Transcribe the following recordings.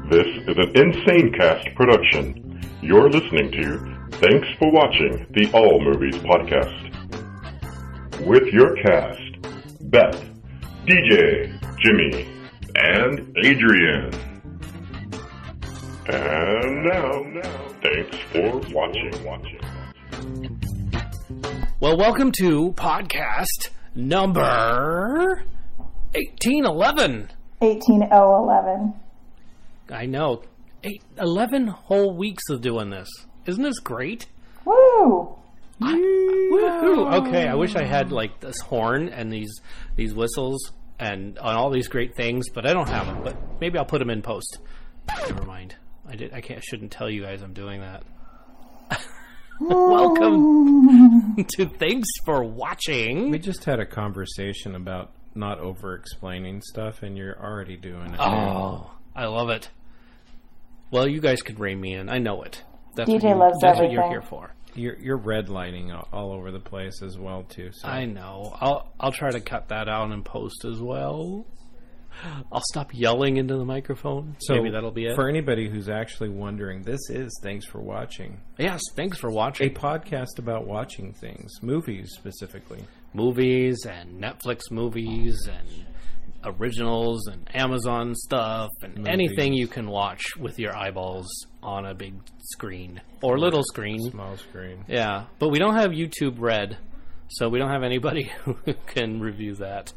This is an Insane Cast production. You're listening to Thanks for Watching the All Movies Podcast. With your cast, Beth, DJ, Jimmy, and Adrian. And now, thanks for watching. Well, welcome to podcast number 1811. 18011. I know. 11 whole weeks of doing this. Isn't this great? Woo! Woohoo! Okay, I wish I had like this horn and these whistles and on all these great things, but I don't have them. But maybe I'll put them in post. Never mind. I shouldn't tell you guys I'm doing that. Welcome to Thanks for Watching. We just had a conversation about not over-explaining stuff, and you're already doing it. Oh, I love it. Well, you guys could rein me in. I know it. That's DJ loves that's everything. what you're here for. You're redlining all over the place as well, too. So. I know. I'll try to cut that out in post as well. I'll stop yelling into the microphone. So maybe that'll be it. For anybody who's actually wondering, this is Thanks for Watching. Yes, thanks for watching. A podcast about watching things, movies specifically. Movies and Netflix movies and originals and Amazon stuff and Movies. Anything you can watch with your eyeballs on a big screen or little screen. Small screen. Yeah, but we don't have YouTube Red, so we don't have anybody who can review that.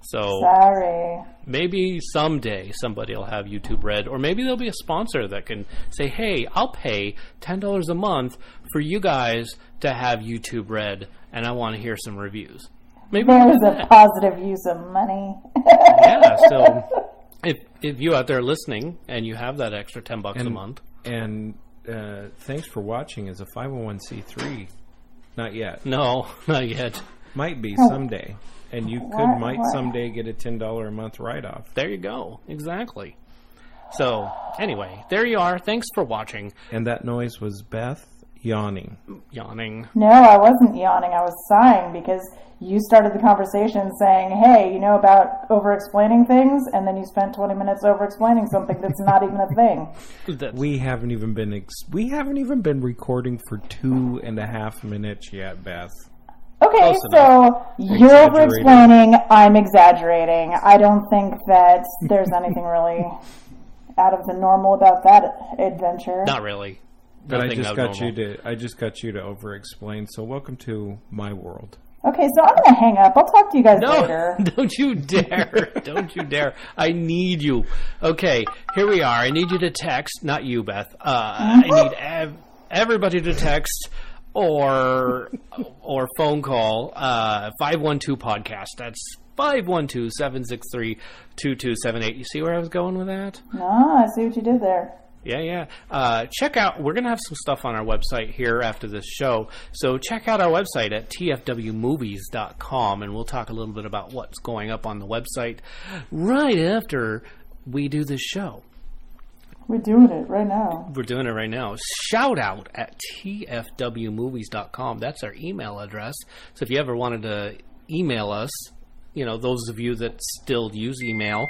So Sorry. maybe someday somebody will have YouTube Red, or maybe there'll be a sponsor that can say, hey, I'll pay $10 a month for you guys to have YouTube Red, and I want to hear some reviews. Maybe There's a positive use of money. Yeah, so if you out there listening and you have that extra $10 a month. And Thanks for Watching is a 501c3. Not yet. No, not yet. Might be someday. And you might someday get a $10 a month write-off. There you go. Exactly. So, anyway, there you are. Thanks for watching. And that noise was Beth yawning. Yawning. No, I wasn't yawning. I was sighing because you started the conversation saying, hey, you know about over-explaining things? And then you spent 20 minutes over-explaining something that's not even a thing. We haven't even been recording for 2.5 minutes yet, Beth. Okay, so you're over-explaining, I'm exaggerating. I don't think that there's anything really out of the normal about that adventure. Not really. But Nothing I just got you to over-explain. So welcome to my world. Okay, so I'm going to hang up. I'll talk to you guys later. Don't you dare. Don't you dare. I need you. Okay, here we are. I need you to text, not you, Beth. I need everybody to text or phone call 512-podcast. That's 512-763-2278. You see where I was going with that? No, I see what you did there. Yeah. Check out, we're going to have some stuff on our website here after this show. So check out our website at tfwmovies.com, and we'll talk a little bit about what's going up on the website right after we do this show. We're doing it right now. We're doing it right now. Shout out at tfwmovies.com. That's our email address. So if you ever wanted to email us, those of you that still use email,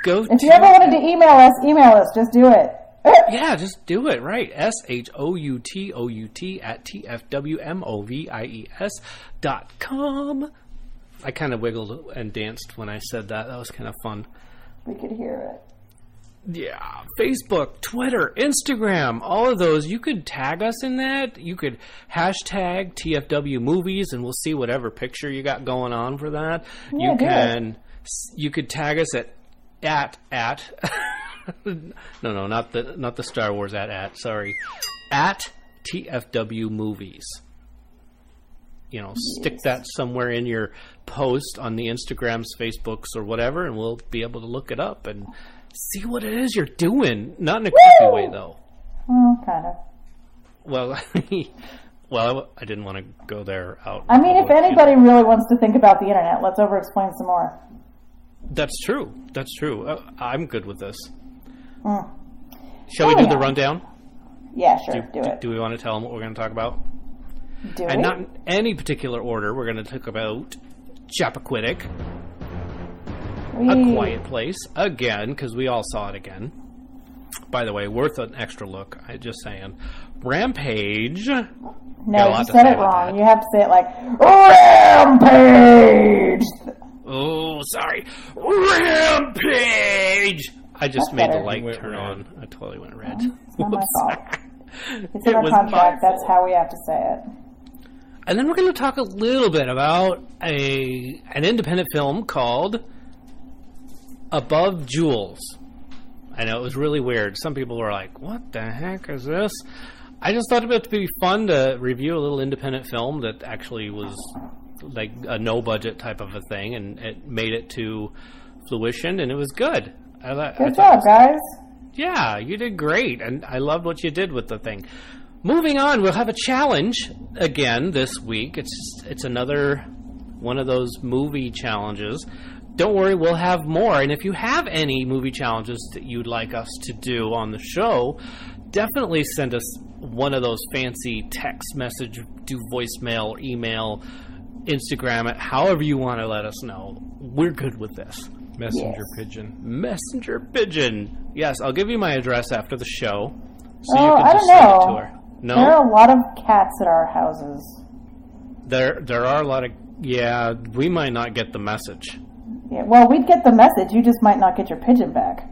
If you ever wanted to email us, just do it. Yeah, just do it, right. SHOUTOUT at tfwmovies.com. I kind of wiggled and danced when I said that. That was kind of fun. We could hear it. Yeah, Facebook, Twitter, Instagram, all of those. You could tag us in that. You could hashtag TFW Movies, and we'll see whatever picture you got going on for that. Yeah, You could tag us at no, not the Star Wars at sorry, at TFW Movies. Stick that somewhere in your post on the Instagrams, Facebooks, or whatever, and we'll be able to look it up and see what it is you're doing. Not in a creepy way, though. Well, kind of. Well, I didn't want to go there out. I mean, if anybody really wants to think about the internet, let's over-explain some more. That's true. I'm good with this. Shall we do the rundown? Yeah, sure. Do it. Do we want to tell them what we're going to talk about? Do and we? not in any particular order. We're going to talk about Chappaquiddick, A Quiet Place, again, because we all saw it again. By the way, worth an extra look. I just saying. Rampage. No, you said it wrong. You have to say it like Rampage. Oh, sorry. Rampage! I just That's made the better. light Went turn red. on. I totally went red. It's not my Whoops. fault. It's in It our was my contract. That's fault. how we have to say it. And then we're going to talk a little bit about an independent film called Above Jewels. I know it was really weird. Some people were like, what the heck is this? I just thought it would be fun to review a little independent film that actually was like a no-budget type of a thing, and it made it to fruition, and it was good. Good job, guys. Yeah, you did great, and I loved what you did with the thing. Moving on, we'll have a challenge again this week. It's another one of those movie challenges. Don't worry, we'll have more. And if you have any movie challenges that you'd like us to do on the show, definitely send us one of those fancy text message, do voicemail, or email, Instagram it, however you want to let us know. We're good with this. Messenger pigeon. Messenger pigeon. Yes, I'll give you my address after the show, so Oh, you can I just don't send it know. to her. No, There are a lot of cats at our houses. there are a lot of. Yeah, we might not get the message. Yeah, well, we'd get the message. You just might not get your pigeon back.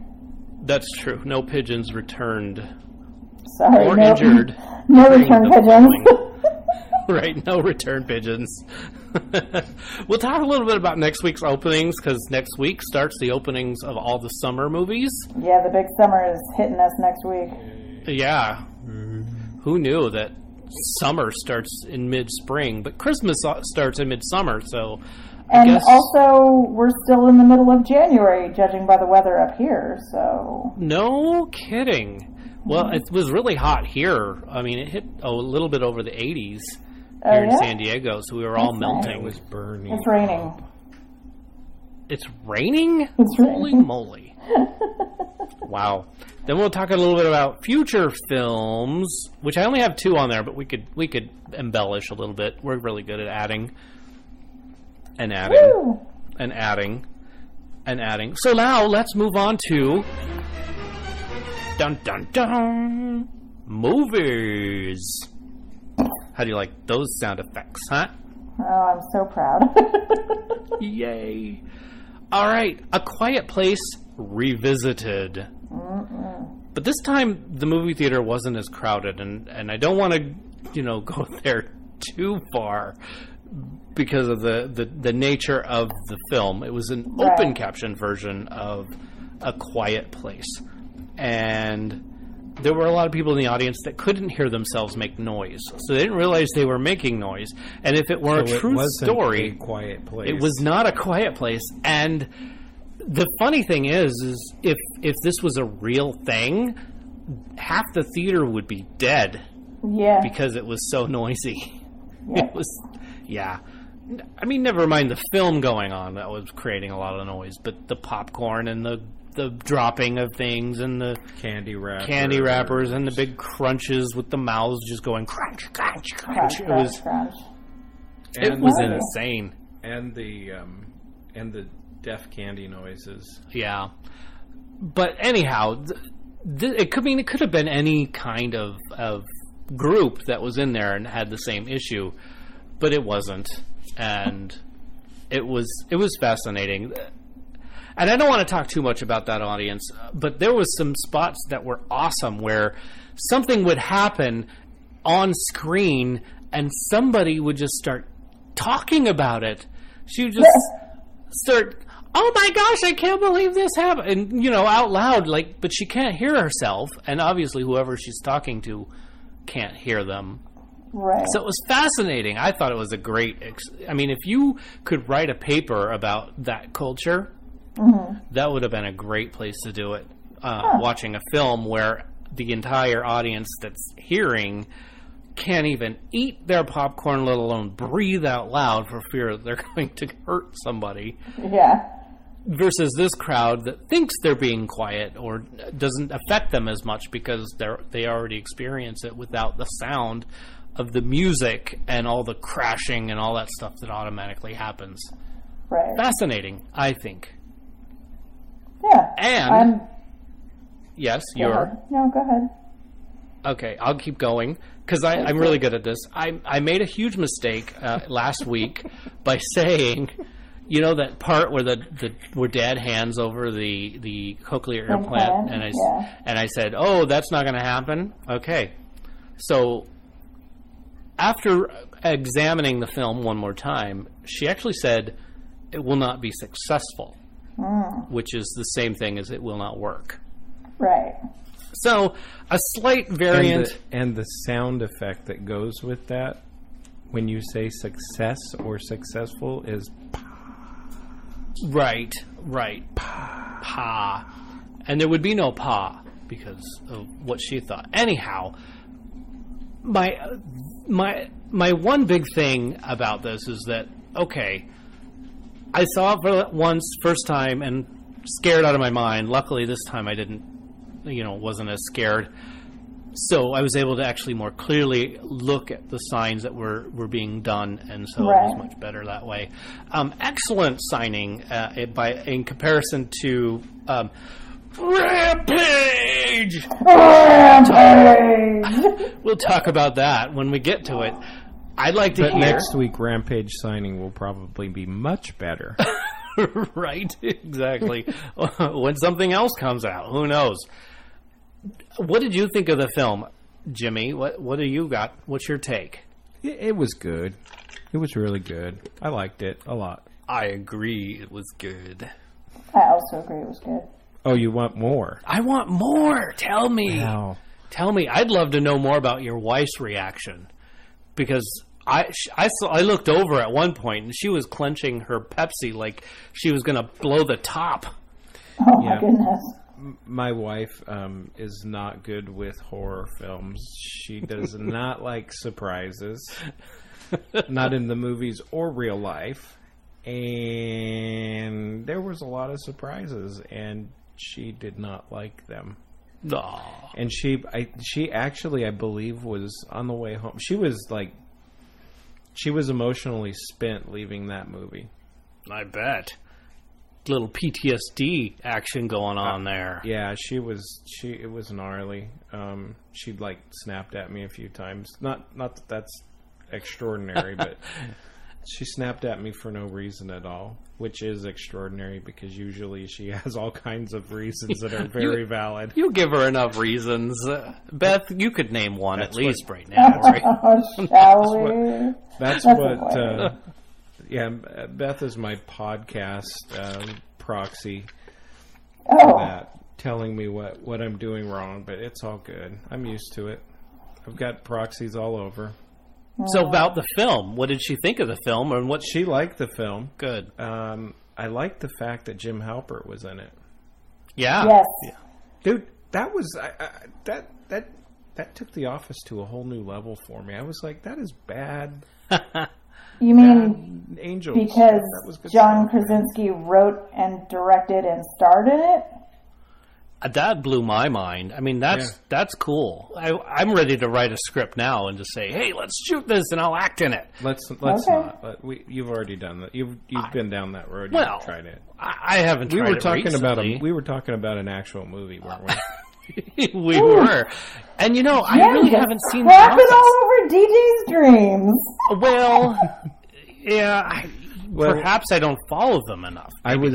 That's true. No pigeons returned Sorry, or no, injured. no during return the pigeons. filming. Right, no return pigeons. We'll talk a little bit about next week's openings, because next week starts the openings of all the summer movies. Yeah, the big summer is hitting us next week. Yeah. Who knew that summer starts in mid-spring, but Christmas starts in mid-summer, so I And guess... also, we're still in the middle of January, judging by the weather up here, so... No kidding. Well, it was really hot here. I mean, it hit a little bit over the 80s here in yeah? San Diego, so we were all That's nice. melting. It was burning. It's raining. It's raining? It's Holy raining. moly. Wow. Then we'll talk a little bit about future films, which I only have 2 on there, but we could embellish a little bit. We're really good at adding and adding Woo! and adding and adding. So now let's move on to dun dun dun movies. How do you like those sound effects, huh? Oh, I'm so proud. Yay. All right, A Quiet Place Revisited. But this time, the movie theater wasn't as crowded, and I don't want to, go there too far because of the nature of the film. It was an Right. open caption version of A Quiet Place. And there were a lot of people in the audience that couldn't hear themselves make noise. So they didn't realize they were making noise. And if it were So a it true wasn't story... a quiet place. It was not A Quiet Place. And the funny thing is if this was a real thing, half the theater would be dead Yeah. because it was so noisy. Yeah. It was, yeah. I mean, never mind the film going on that was creating a lot of noise, but the popcorn and the dropping of things and the candy wrappers and the big crunches with the mouths just going crunch, crunch, crunch. Crunch, It was crunch. it was noisy. insane. and the deaf candy noises. Yeah, but anyhow, it could have been any kind of group that was in there and had the same issue, but it wasn't, and it was fascinating. And I don't want to talk too much about that audience, but there was some spots that were awesome where something would happen on screen and somebody would just start talking about it. She would just start, oh my gosh, I can't believe this happened. And, out loud, but she can't hear herself. And obviously whoever she's talking to can't hear them. Right. So it was fascinating. I thought it was a great, if you could write a paper about that culture, that would have been a great place to do it. Watching a film where the entire audience that's hearing can't even eat their popcorn, let alone breathe out loud for fear that they're going to hurt somebody. Yeah. Versus this crowd that thinks they're being quiet or doesn't affect them as much because they already experience it without the sound of the music and all the crashing and all that stuff that automatically happens. Right. Fascinating, I think. Yeah. And Yes, Go you're. ahead. No, go ahead. Okay, I'll keep going because I'm really good at this. I made a huge mistake last week by saying, you know, that part where where Dad hands over the cochlear implant, and I said, oh, that's not going to happen. Okay, so after examining the film one more time, she actually said it will not be successful, which is the same thing as it will not work. Right. So, a slight variant. And the sound effect that goes with that, when you say success or successful, is Right. Pa. And there would be no pa because of what she thought. Anyhow, my one big thing about this is that, okay, I saw it first time, and scared out of my mind. Luckily, this time I wasn't as scared. So I was able to actually more clearly look at the signs that were being done, and so it was much better that way. Excellent signing in comparison to Rampage! We'll talk about that when we get to it. I'd like to hear... next week, Rampage signing will probably be much better. Right, exactly. When something else comes out, who knows? What did you think of the film, Jimmy? What do you got? What's your take? It was good. It was really good. I liked it a lot. I agree. It was good. I also agree it was good. Oh, you want more? I want more. Tell me. Wow. Tell me. I'd love to know more about your wife's reaction, because I looked over at one point and she was clenching her Pepsi like she was going to blow the top. Oh my goodness. My wife is not good with horror films. She does not like surprises, not in the movies or real life. And there was a lot of surprises, and she did not like them. Aww. And she actually, I believe, was on the way home. She was emotionally spent leaving that movie. I bet. Little PTSD action going on there. Yeah, it was gnarly. She'd snapped at me a few times. Not that that's extraordinary, but she snapped at me for no reason at all, which is extraordinary because usually she has all kinds of reasons that are very valid. You give her enough reasons. Beth, you could name one at least right now. Right? Shall we? That's what yeah, Beth is my podcast proxy for that, telling me what I'm doing wrong, but it's all good. I'm used to it. I've got proxies all over. So about the film, what did she think of the film, and what She liked the film. Good. I liked the fact that Jim Halpert was in it. Yeah. Yes. Yeah. Dude, that was that took The Office to a whole new level for me. I was like, that is bad. You mean Angels? because That was good John stuff. Krasinski wrote and directed and starred in it? That blew my mind. I mean, that's cool. I'm ready to write a script now and just say, hey, let's shoot this and I'll act in it. Let's Okay. not. You've already done that. You've been down that road. Well, You've tried it. I haven't tried it recently. We were talking about an actual movie, weren't we? We were. And I really just haven't seen crap The it all over DJ's dreams. Well, yeah, perhaps I don't follow them enough. Maybe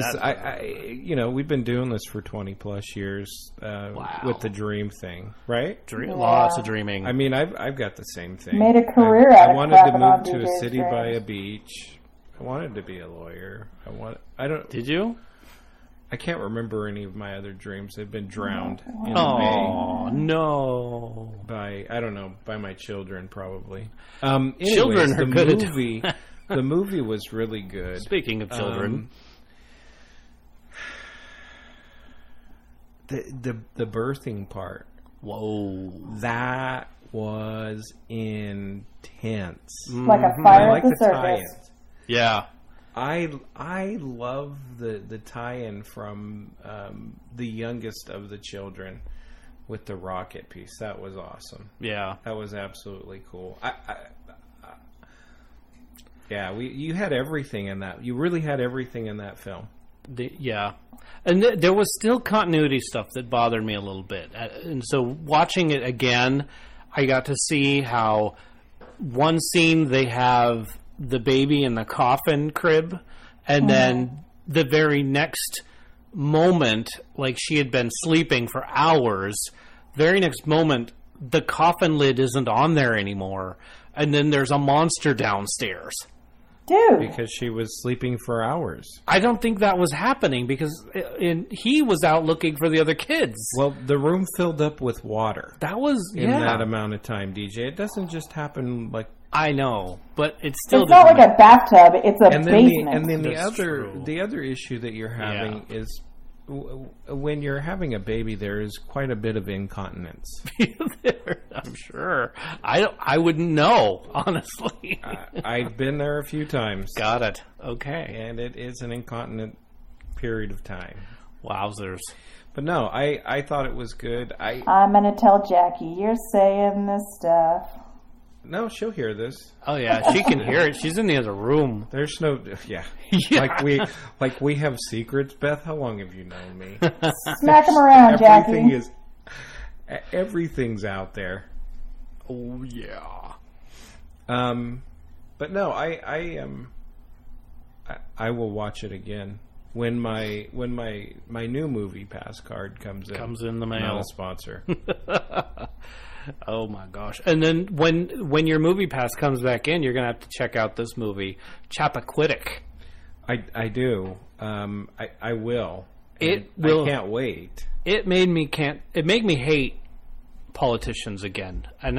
we've been doing this for 20 plus years with the dream thing, right? Lots of dreaming. I mean, I've got the same thing. Made a career out I of wanted to crapping on move to a DJ's city by dreams. a beach. I wanted to be a lawyer. Did you? I can't remember any of my other dreams. They've been drowned in the Oh, no. bay by my children, probably. Children are good at movie. The movie was really good. Speaking of children. The birthing part. Whoa. That was intense. Like a fire I like at the the circus. tie-ins. Yeah. I love the tie-in from the youngest of the children with the rocket piece. That was awesome. Yeah. That was absolutely cool. You had everything in that. You really had everything in that film. Yeah. And there was still continuity stuff that bothered me a little bit. And so watching it again, I got to see how one scene they have the baby in the coffin crib, and then the very next moment, like she had been sleeping for hours, very next moment, the coffin lid isn't on there anymore. And then there's a monster downstairs. Dude. Because she was sleeping for hours. I don't think that was happening because he was out looking for the other kids. Well, the room filled up with water That was, in that amount of time, DJ. It doesn't just happen like... I know, but it's still... It's not like a bathtub, it's a basement. And then That's true. the other issue that you're having is when you're having a baby, there is quite a bit of incontinence. I'm sure. I wouldn't know, honestly. I've been there a few times. Got it. Okay. And it is an incontinent period of time. Wowzers. But no, I thought it was good. I'm going to tell Jackie, you're saying this stuff. No, she'll hear this. Oh, yeah, she can hear it. She's in the other room. There's no... Yeah. Yeah. Like we have secrets, Beth. How long have you known me? Smack him around, Jackie. Everything's out there. Oh, yeah. But no, I will watch it again when my new movie pass card comes in the mail. Not a sponsor. Oh my gosh! And then when your movie pass comes back in, you're gonna have to check out this movie, Chappaquiddick. I do. I will. It will. I can't wait. It made me hate politicians again, and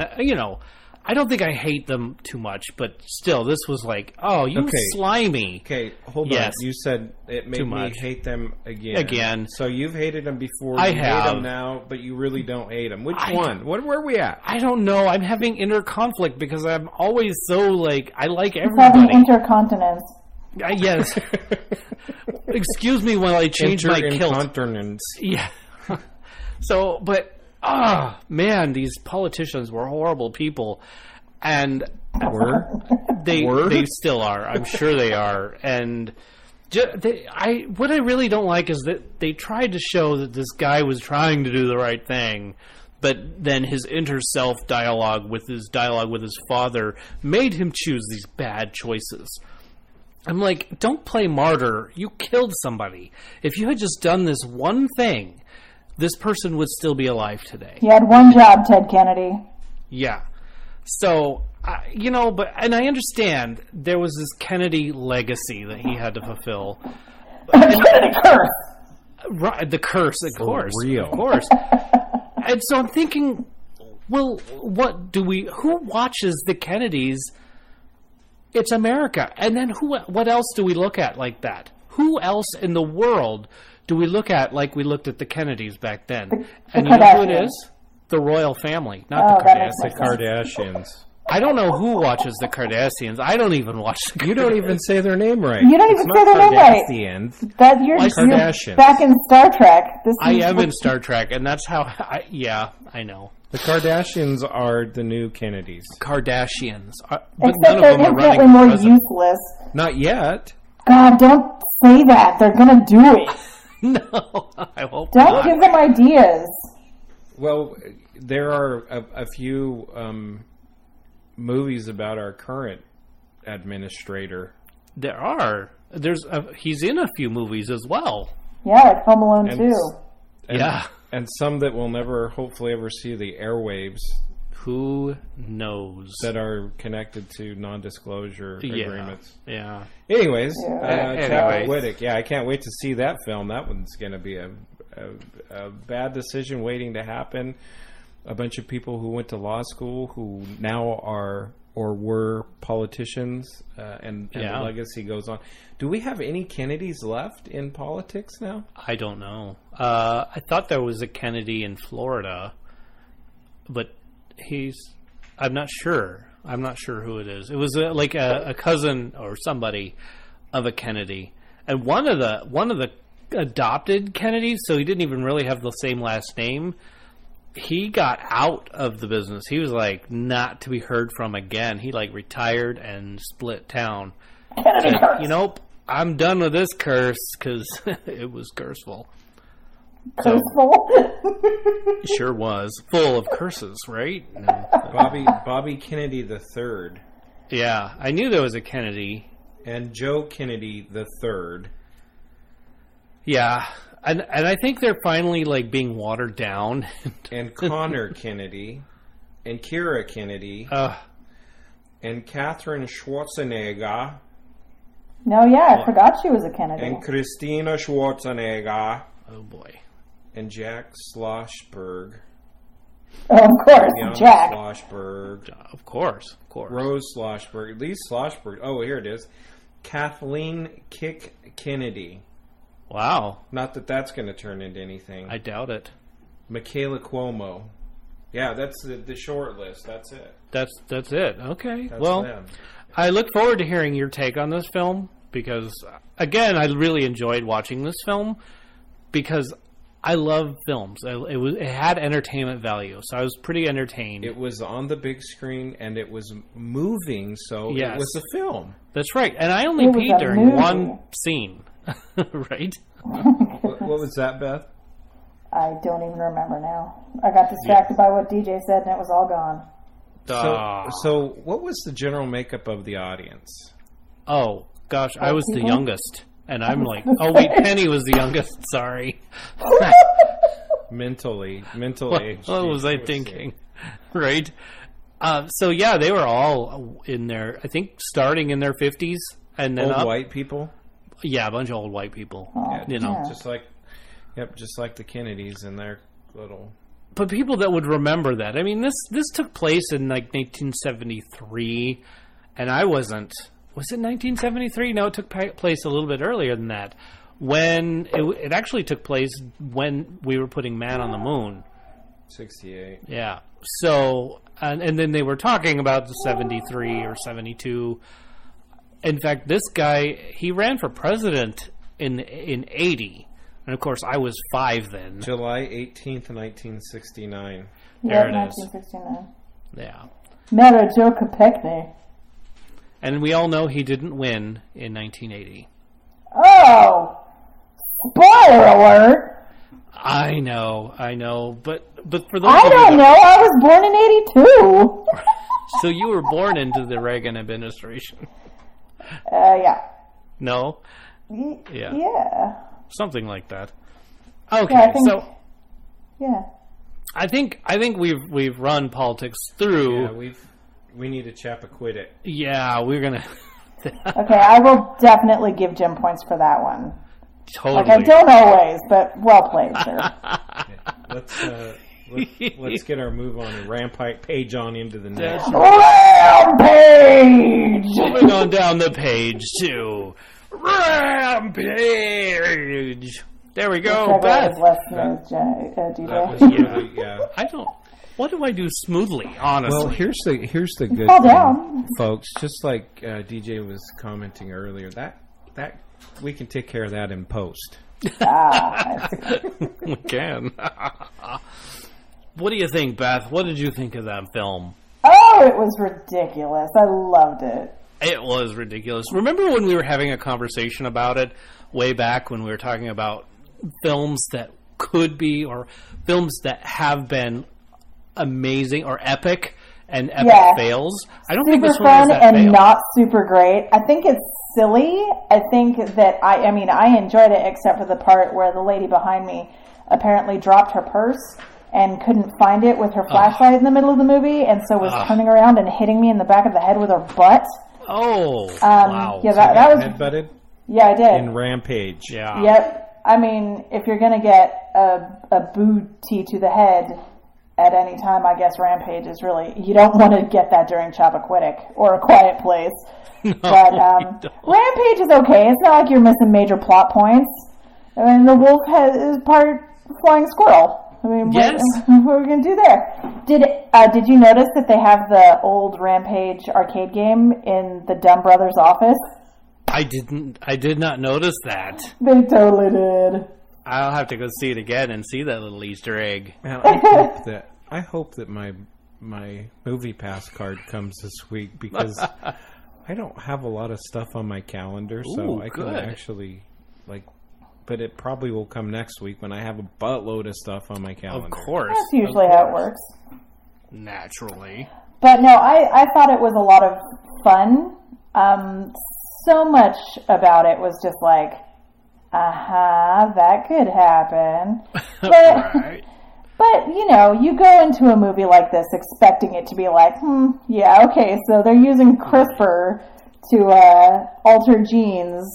I don't think I hate them too much, but still, this was like, oh, you slimy. Okay, hold on. You said it made me hate them again. Again. So you've hated them before. I you have. hate them now, but you really don't hate them. Which one? Where are we at? I don't know. I'm having inner conflict because I'm always so like, I like He's everybody. having intercontinence. Yes. Excuse me while I change my kilt. Incontinence. Yeah. So, but man, these politicians were horrible people, and they still are. I'm sure they are. And what I really don't like is that they tried to show that this guy was trying to do the right thing, but then his inner self dialogue with his father made him choose these bad choices. I'm like, don't play martyr. You killed somebody. If you had just done this one thing, this person would still be alive today. He had one job, Ted Kennedy. Yeah. So, and I understand there was this Kennedy legacy that he had to fulfill. Kennedy curse! Right, the curse, of course. Real. Of course. And so I'm thinking, well, who watches the Kennedys? It's America. And then what else do we look at like that? Who else in the world do we look at like we looked at the Kennedys back then? And you know who it is? The royal family, not the Kardashians. The Kardashians. I don't know who watches the Kardashians. I don't even watch the Kardashians. You don't even say their name right. You don't even say their name right. You're Kardashians. Back in Star Trek. I am in Star Trek, and that's how I know. The Kardashians are the new Kennedys. Kardashians. But Except none of they're them are running infinitely more for president. useless. Not yet. God, don't say that. They're going to do it. No, I hope Don't not. give them ideas. Well, there are a few movies about our current administrator. There are. He's in a few movies as well. Yeah, like Home Alone 2. Yeah. And some that will never, hopefully, ever see the airwaves. Who knows? That are connected to non-disclosure agreements. Yeah. Anyways, Chappaquiddick. Yeah, I can't wait to see that film. That one's going to be a bad decision waiting to happen. A bunch of people who went to law school who now are or were politicians, and the legacy goes on. Do we have any Kennedys left in politics now? I don't know. I thought there was a Kennedy in Florida, but I'm not sure. I'm not sure who it is. It was like a cousin or somebody of a Kennedy, and one of the adopted Kennedys, so he didn't even really have the same last name. He got out of the business. He was like not to be heard from again. He like retired and split town. Kennedy curse. I'm done with this curse because it was curseful. Curseful. Sure was full of curses, right? Bobby Kennedy III Yeah, I knew there was a Kennedy. and Joe Kennedy III. Yeah, and I think they're finally like being watered down. And Connor Kennedy, and Kira Kennedy, and Catherine Schwarzenegger, No, yeah, I forgot she was a Kennedy. and Christina Schwarzenegger, Oh boy. and Jack Schlossberg, Oh, of course, Diana Jack. Schlossberg, Of course. Rose Schlossberg, Lee Schlossberg. Oh, here it is. Kathleen Kick Kennedy. Wow. Not that that's going to turn into anything. I doubt it. Michaela Cuomo. Yeah, that's the short list. That's it. That's it. Okay. That's well, them. I look forward to hearing your take on this film because, again, I really enjoyed watching this film because I love films. It had entertainment value, so I was pretty entertained. It was on the big screen and it was moving, so Yes. it was a film. That's right. And I only It was peed a during movie. one scene, right? What was that, Beth? I don't even remember now. I got distracted by what DJ said, and it was all gone. So what was the general makeup of the audience? Oh, gosh, I was the people? youngest. And I'm like, oh, wait, Penny was the youngest. Sorry. Mental age. What was I thinking? Right? So, yeah, they were all in their, I think, starting in their 50s. And then Old up. white people? Yeah, a bunch of old white people. Oh, You know. yeah. Just like the Kennedys and their little... But people that would remember that. I mean, this took place in, like, 1973. And I wasn't... Was it 1973? No, it took place a little bit earlier than that. When it actually took place when we were putting man on the moon. 68. Yeah. So, and then they were talking about the 73 or 72. In fact, this guy, he ran for president in 80. And of course, I was 5 then. July 18th, 1969. There Yeah, it is. 1969. Yeah. Mera Joe Kopechne. And we all know he didn't win in 1980. Oh! Spoiler alert! I know. But for those I of you don't know. I was born in 82. So you were born into the Reagan administration. Yeah. No? Yeah. Something like that. Okay, Yeah, I think- so Yeah. I think we've run politics through. Yeah, we need a Chappaquiddick. Yeah, we're gonna Okay, I will definitely give Jim points for that one. totally. Like, I don't always, but well played, sir. Let's get our move on and page on into the next. Rampage! Moving on down the page to Rampage. There we go. Trevor Beth. is less smooth, DJ. That was really, yeah. I don't. What do I do smoothly? Honestly. Well, here's the good Fall thing, down. folks. Just like DJ was commenting earlier, that we can take care of that in post. I see. we can. What do you think, Beth? What did you think of that film? Oh, it was ridiculous. I loved it. It was ridiculous. Remember when we were having a conversation about it way back when we were talking about films that could be or films that have been amazing or epic and epic Yeah. fails? I don't think Super this one was fun that and fail. not super great. I think it's silly. I think that I mean, I enjoyed it except for the part where the lady behind me apparently dropped her purse and couldn't find it with her flashlight in the middle of the movie, and so was turning around and hitting me in the back of the head with her butt. Oh, wow. Yeah, that was. Headbutted Yeah, I did. in Rampage. Yeah. Yep. I mean, if you're gonna get a booty to the head at any time, I guess Rampage is really, you don't want to get that during Chappaquiddick or A Quiet Place. But don't. Rampage is okay. It's not like you're missing major plot points. I mean, the wolf is part flying squirrel. I mean, Yes. what are we gonna do there? Did you notice that they have the old Rampage arcade game in the Dumb Brothers office? I did not notice that. They totally did. I'll have to go see it again and see that little Easter egg. Man, I hope that my movie pass card comes this week because I don't have a lot of stuff on my calendar, so Ooh, I can good. actually, but it probably will come next week when I have a buttload of stuff on my calendar. Of course. That's usually how it works. Naturally. But no, I thought it was a lot of fun. So much about it was just like, that could happen. But, Right. but, you know, you go into a movie like this expecting it to be like, yeah, okay, so they're using CRISPR to alter genes,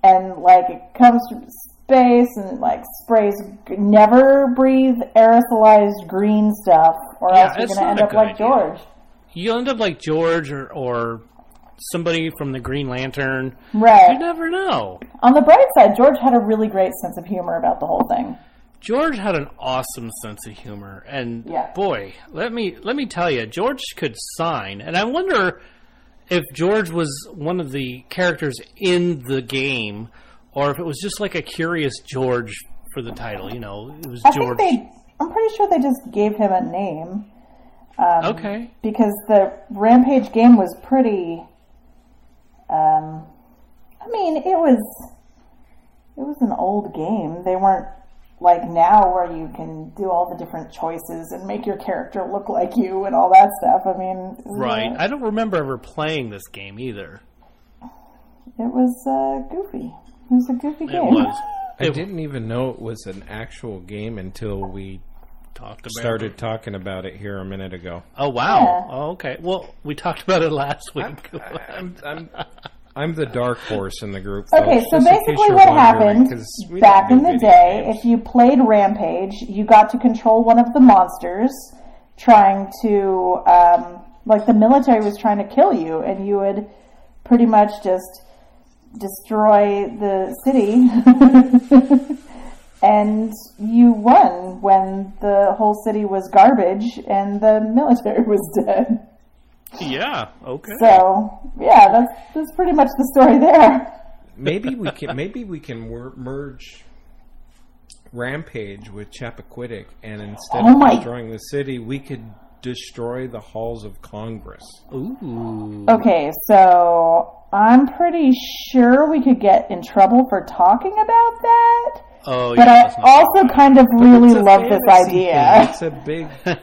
and, like, it comes from space and, like, sprays never breathe aerosolized green stuff, or Yeah, else you're it's going to not end a up good like idea. George. You'll end up like George or somebody from the Green Lantern. Right. You never know. On the bright side, George had a really great sense of humor about the whole thing. George had an awesome sense of humor, and Yeah. boy, let me tell you, George could sign. And I wonder if George was one of the characters in the game, or if it was just like a Curious George for the title. You know, it was I George. think I'm pretty sure they just gave him a name. Okay. Because the Rampage game was pretty. I mean, it was an old game. They weren't like now where you can do all the different choices and make your character look like you and all that stuff. I mean, Right. I don't remember ever playing this game either. It was goofy. It was a goofy It game. was. I didn't even know it was an actual game until we Talked about started it. talking about it here a minute ago. Oh wow. Yeah. Oh, okay. Well, we talked about it last week. I'm the dark horse in the group. Okay, folks, so just in case basically you're what wondering, happened 'cause we back don't in do the video day, games. if you played Rampage, you got to control one of the monsters trying to, like the military was trying to kill you, and you would pretty much just destroy the city, and you won when the whole city was garbage and the military was dead. Yeah. Okay. So, yeah, that's pretty much the story there. maybe we can merge Rampage with Chappaquiddick, and instead Oh my- of destroying the city, we could destroy the halls of Congress. Ooh. Okay, so I'm pretty sure we could get in trouble for talking about that. Oh, But yeah. I also kind of really It's a love this fantasy idea. thing. It's a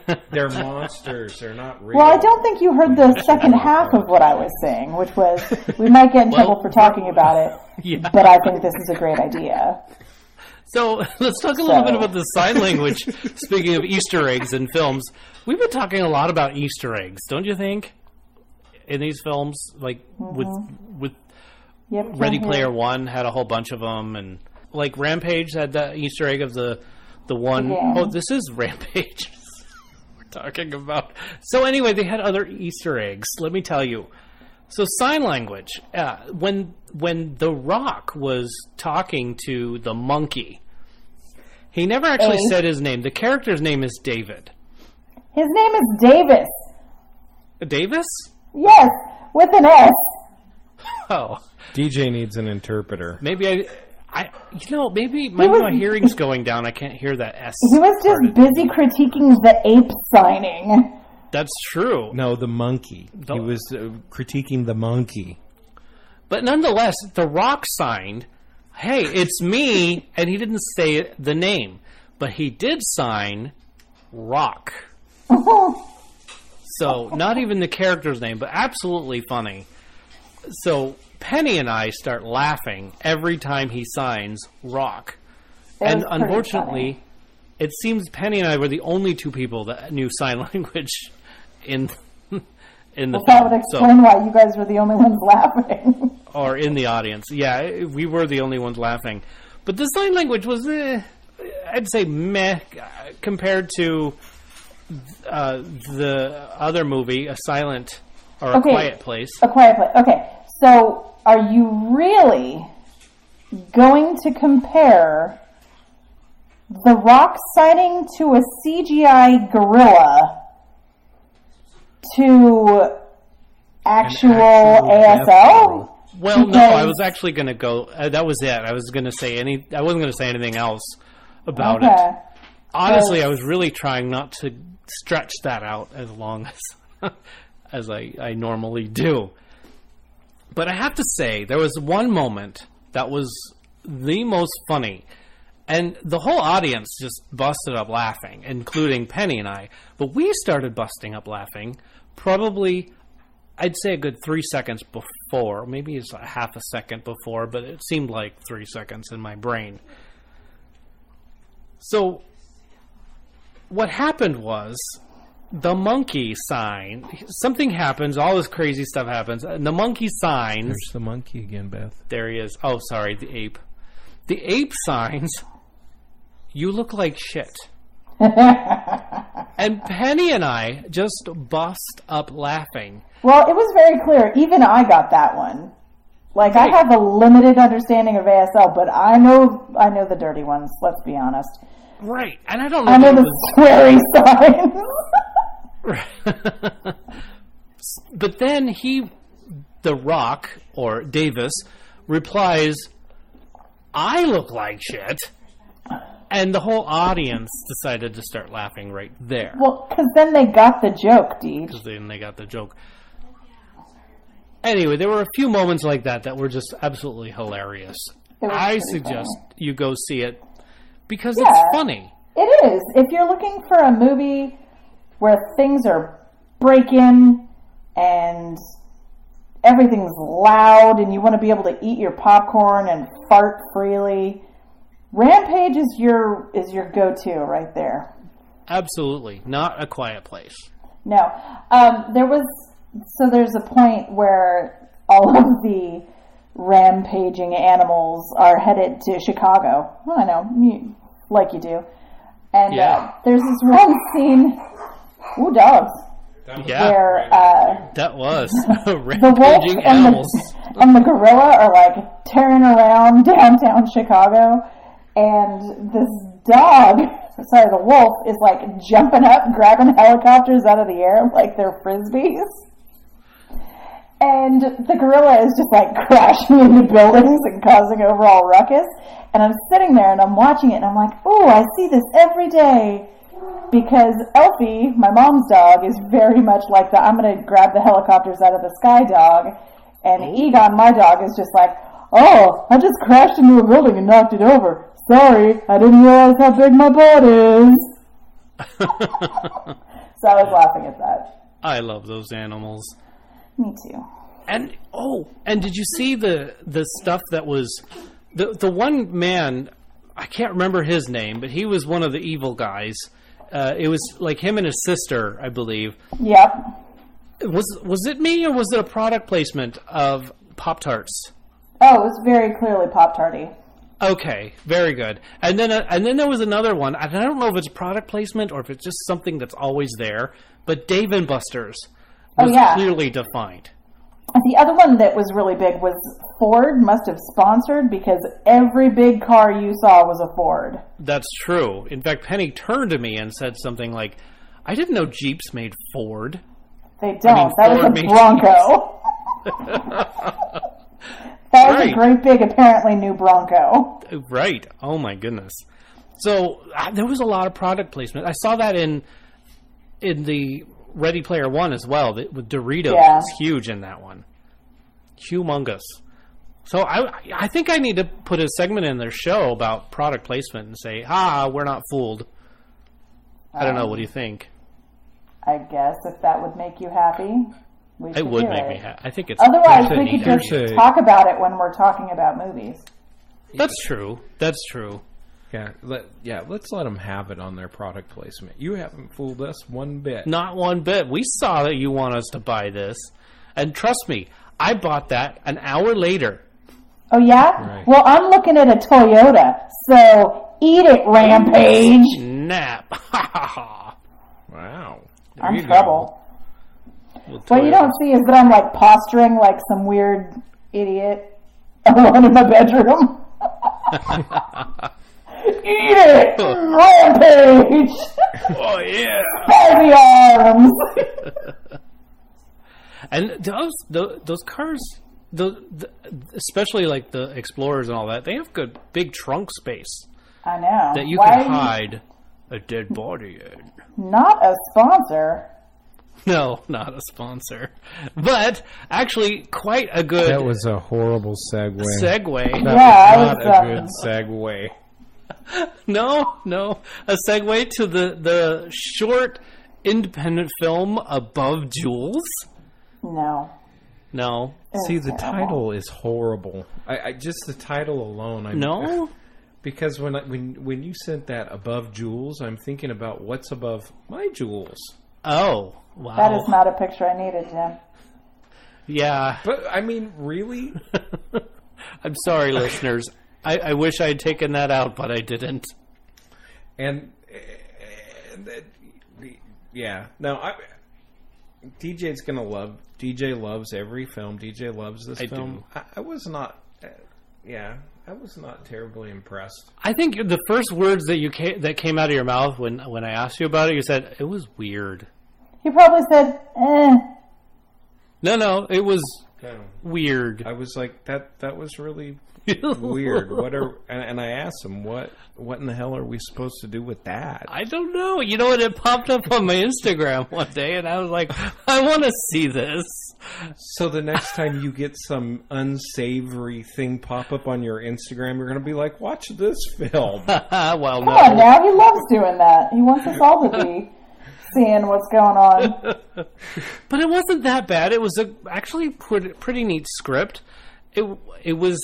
big. They're monsters. They're not real. Well, I don't think you heard the second half of what I was saying, which was we might get in trouble for talking about it, Yeah. but I think this is a great idea. So let's talk a little bit So- about the sign language. Speaking of Easter eggs in films, we've been talking a lot about Easter eggs, don't you think? In these films, like with Yep, Ready can't Player hear. One had a whole bunch of them, and like Rampage had that Easter egg of the one. Yeah. Oh, this is Rampage. We're talking about. So anyway, they had other Easter eggs. Let me tell you. So sign language. When The Rock was talking to the monkey, he never actually Hey. said his name. The character's name is David. His name is Davis. Davis? Yes, with an S. Oh, DJ needs an interpreter. maybe maybe my was- hearing's going down. I can't hear that S. He was just part. busy critiquing the ape signing. That's true. No, the monkey. He The- was critiquing the monkey. But nonetheless, The Rock signed, hey, it's me, and he didn't say the name. But he did sign Rock. So, not even the character's name, but absolutely funny. So, Penny and I start laughing every time he signs Rock. It And was pretty unfortunately, funny. it seems Penny and I were the only two people that knew sign language in the Well, that would film. explain why you guys were the only ones laughing. Or in the audience. Yeah, we were the only ones laughing. But the sign language was, I'd say meh, compared to the other movie, A Silent or A Okay. Quiet Place. A Quiet Place. Okay, so are you really going to compare The Rock signing to a CGI gorilla to actual death ASL? row. Well, no, Because- I was actually going to go. That was it. I was going to say I wasn't going to say anything else about it. Okay. Honestly, I was really trying not to stretch that out as long as as I normally do. But I have to say, there was one moment that was the most funny. And the whole audience just busted up laughing, including Penny and I. But we started busting up laughing probably, I'd say a good 3 seconds before. Maybe it's a half a second before, but it seemed like 3 seconds in my brain. So what happened was the monkey sign. Something happens. All this crazy stuff happens. And the monkey signs. There's the monkey again, Beth. There he is. Oh, sorry, the ape. The ape signs, you look like shit. And Penny and I just bust up laughing. Well, it was very clear. Even I got that one. Like, I have a limited understanding of ASL, but I know the dirty ones, let's be honest. Right. And I don't know. I know the sweary signs. But then The Rock, or Davis, replies, I look like shit. And the whole audience decided to start laughing right there. Well, because then they got the joke, Deej. Because then they got the joke. Anyway, there were a few moments like that were just absolutely hilarious. I suggest you go see it because it's funny. It is. If you're looking for a movie where things are breaking and everything's loud and you want to be able to eat your popcorn and fart freely, Rampage is your go-to right there. Absolutely. Not A Quiet Place. No. There's a point where all of the rampaging animals are headed to Chicago. Well, I know, like you do. And there's this one scene, dogs. Yeah, where that was the rampaging wolf animals. and the gorilla are like tearing around downtown Chicago, and this the wolf is like jumping up, grabbing helicopters out of the air like they're frisbees. And the gorilla is just like crashing into buildings and causing overall ruckus. And I'm sitting there and I'm watching it and I'm like, oh, I see this every day. Because Elfie, my mom's dog, is very much like the I'm going to grab the helicopters out of the sky dog. And Egon, my dog, is just like, oh, I just crashed into a building and knocked it over. Sorry, I didn't realize how big my butt is. So I was laughing at that. I love those animals. Me too. And did you see the stuff that was the one man? I can't remember his name, but he was one of the evil guys. It was like him and his sister, I believe. Yep. Was it me or was it a product placement of Pop-Tarts? Oh, it was very clearly Pop-Tarty. Okay, very good. And then there was another one. I don't know if it's product placement or if it's just something that's always there. But Dave & Buster's was clearly defined. The other one that was really big was Ford must have sponsored because every big car you saw was a Ford. That's true. In fact, Penny turned to me and said something like, I didn't know Jeeps made Ford. They don't. That was a Bronco. That was a great big, apparently new Bronco. Right. Oh, my goodness. So there was a lot of product placement. I saw that in the Ready Player One as well. With Doritos, was huge in that one. Humongous. So I think I need to put a segment in their show about product placement and say, we're not fooled. I don't know. What do you think? I guess if that would make you happy, we should it would make me happy. I think it's otherwise we could just talk about it when we're talking about movies. That's true. That's true. Yeah, let's let them have it on their product placement. You haven't fooled us one bit. Not one bit. We saw that you want us to buy this. And trust me, I bought that an hour later. Oh, yeah? Right. Well, I'm looking at a Toyota, so eat it, Rampage. Snap. Wow. I'm in trouble. What you don't see is that I'm like posturing like some weird idiot alone in my bedroom. Eat it! Rampage! Oh, yeah! Spazzy arms! And those cars, especially like the Explorers and all that, they have good big trunk space. I know. That you can hide a dead body in. Not a sponsor. No, not a sponsor. But actually, quite a good That was a horrible segue. segue. Not a good segue. No. A segue to the short independent film Above Jules. No. No. See, the title is horrible. I just the title alone. No? Because when you sent that Above Jules, I'm thinking about what's above my jewels. Oh, wow. That is not a picture I needed, Jim. Yeah. But, I mean, really? I'm sorry, listeners. I wish I had taken that out, but I didn't. And yeah. Now, DJ's going to love... DJ loves every film. DJ loves this film. I was not... I was not terribly impressed. I think the first words that came out of your mouth when I asked you about it, you said, it was weird. He probably said, eh. No, it was weird. I was like, that was really weird. And I asked him, what in the hell are we supposed to do with that? I don't know. You know what? It popped up on my Instagram one day, and I was like, I want to see this. So the next time you get some unsavory thing pop up on your Instagram, you're going to be like, watch this film. Well, Come on now. He loves doing that. He wants us all to be seeing what's going on. But it wasn't that bad. It was actually pretty neat script. It was...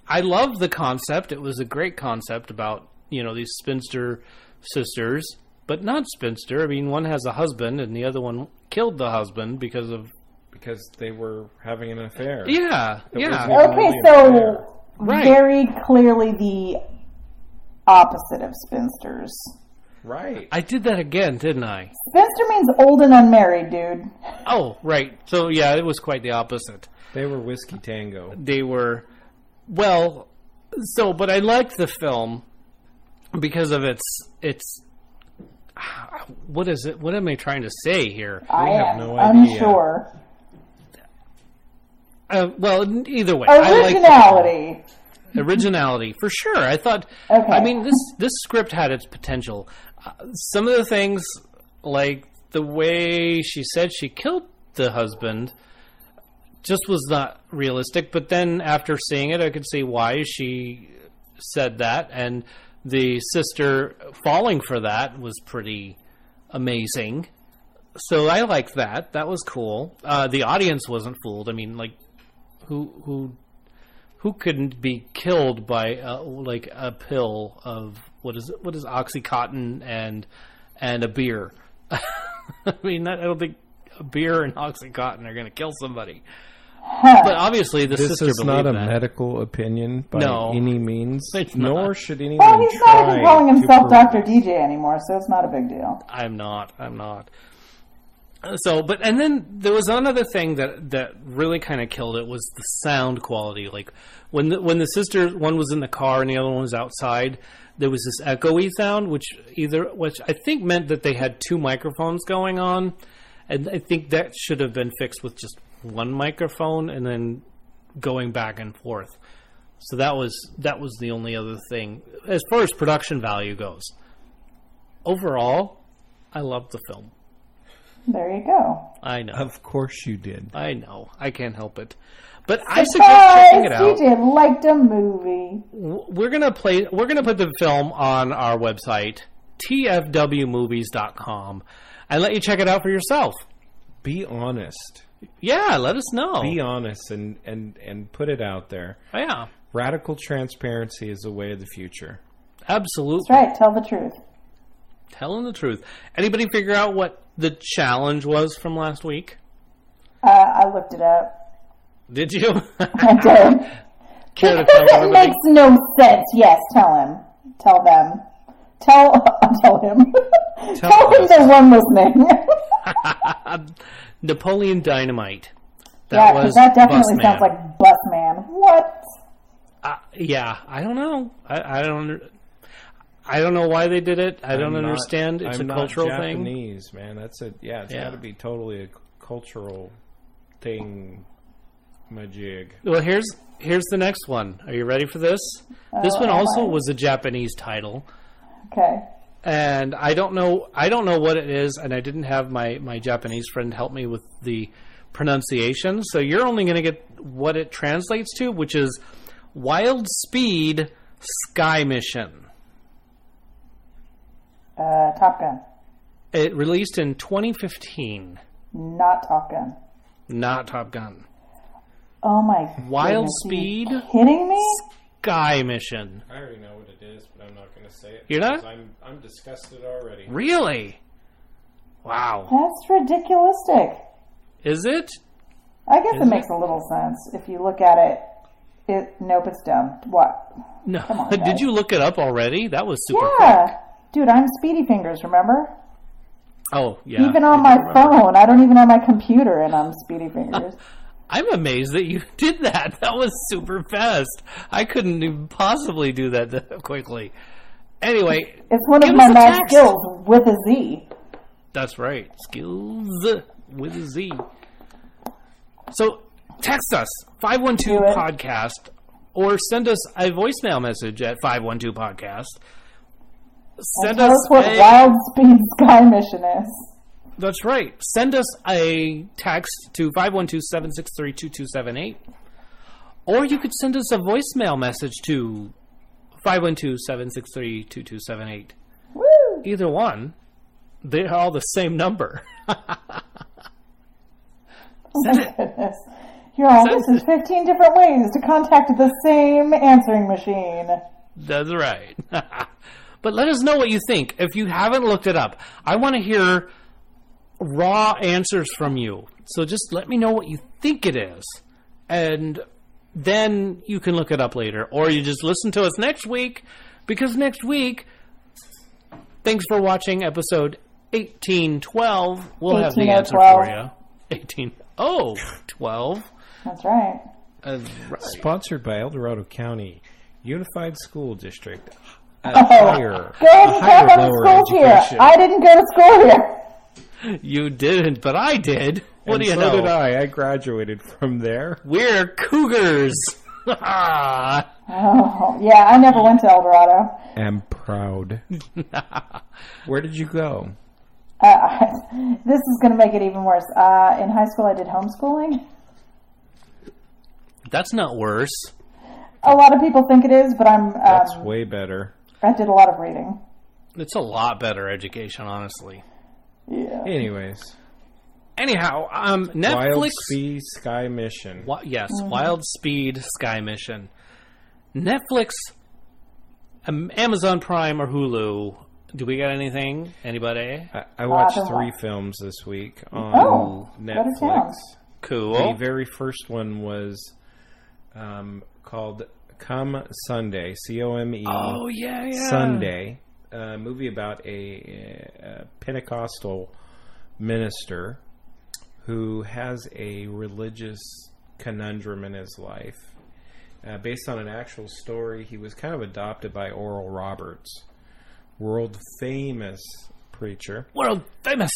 I loved the concept. It was a great concept about, these spinster sisters, but not spinster. I mean, one has a husband and the other one killed the husband because they were having an affair. Yeah. Okay, so very clearly the opposite of spinsters. Right. I did that again, didn't I? Spinster means old and unmarried, dude. Oh, right. So, yeah, it was quite the opposite. They were Whiskey Tango. They were... Well, but I liked the film because of its what is it? What am I trying to say here? I have am no idea. unsure. Well, either way, Originality. Originality, for sure. I thought. Okay. I mean, this script had its potential. Some of the things, like the way she said she killed the husband, just was not realistic. But then after seeing it, I could see why she said that, and the sister falling for that was pretty amazing. So I liked that. That was cool. The audience wasn't fooled. I mean, like, who couldn't be killed by like a pill of what is OxyContin and a beer? I mean, I don't think a beer and OxyContin are going to kill somebody. But obviously, the sister This is not a believed that. medical opinion by any means, It's nor not. should anyone Well, he's try not even calling to himself prove Dr. it. DJ anymore, so it's not a big deal. I'm not. So, and then there was another thing that really kind of killed it was the sound quality. Like when the sister one was in the car and the other one was outside, there was this echoey sound, which I think meant that they had two microphones going on, and I think that should have been fixed with just one microphone and then going back and forth. So that was the only other thing as far as production value goes. Overall, I loved the film. There you go. I know. Of course you did. I know. I can't help it. But I suggest checking it out. DJ liked a movie. We're gonna put the film on our website, tfwmovies.com, and let you check it out for yourself. Be honest. Yeah, let us know. Be honest and put it out there. Oh, yeah. Radical transparency is the way of the future. Absolutely. That's right. Tell the truth. Telling the truth. Anybody figure out what the challenge was from last week? I looked it up. Did you? I did. Care to Because tell it everybody? makes no sense. Yes, tell him. Tell them. Tell him. Tell him the one listening. Napoleon Dynamite. Yeah, because that definitely sounds like Busman. What? Yeah, I don't know. I don't know why they did it. I don't understand. It's I'm a cultural not thing. Japanese, man. That's a It's got to be totally a cultural thing. Majig. Well, here's the next one. Are you ready for this? This one also was a Japanese title. Okay. and I don't know what it is, and I didn't have my Japanese friend help me with the pronunciation. So you're only going to get what it translates to, which is Wild Speed Sky Mission. Top Gun. It released in 2015. Not Top Gun. Not Top Gun. Oh my Wild goodness, Speed are you kidding me? Sky Mission. I already know what it is, but I'm not going to say it. You're not? because I'm disgusted already. Really? Wow. That's ridiculistic. Is it? I guess Is it makes a little sense if you look at it. Nope, it's dumb. What? No. Come on, Did guys. you look it up already? That was super quick. Yeah. Dude, I'm Speedy Fingers, remember? Oh, yeah. Even on my phone. I don't even have my computer, and I'm Speedy Fingers. I'm amazed that you did that. That was super fast. I couldn't even possibly do that quickly. Anyway, It's one of give my us a mad text. skills with a Z. That's right. Skills with a Z. So text us, 512-podcast, or send us a voicemail message at 512-podcast. And tell us what Wild Speed Sky Mission is. That's right. Send us a text to 512-763-2278. Or you could send us a voicemail message to 512-763-2278. Woo! Either one. They're all the same number. Oh my goodness. You're all, Send this is 15 different ways to contact the same answering machine. That's right. But let us know what you think. If you haven't looked it up, I want to hear raw answers from you. So just let me know what you think it is. And then you can look it up later. Or you just listen to us next week. Because next week, thanks for watching episode 1812. We'll have the answer 1812. for you. 12. That's right. Right. Sponsored by El Dorado County Unified School District. Go ahead and talk about the schools here. I didn't go to school here. You didn't, but I did. What And do you so know? did I. I graduated from there. We're Cougars. Oh, yeah, I never went to El Dorado. Am proud. Where did you go? This is going to make it even worse. In high school, I did homeschooling. That's not worse. A lot of people think it is, but That's way better. I did a lot of reading. It's a lot better education, honestly. Yeah. Anyways. Anyhow, Netflix. Wild Speed Sky Mission. Yes, Wild Speed Sky Mission. Netflix, Amazon Prime, or Hulu. Do we got anything? Anybody? I watched don't 3 know. films this week on Oh, go to Netflix. town. Cool. The very first one was called Come Sunday, C-O-M-E, Oh, yeah. Sunday, a movie about a Pentecostal minister who has a religious conundrum in his life. Based on an actual story, he was kind of adopted by Oral Roberts, world famous preacher. World famous.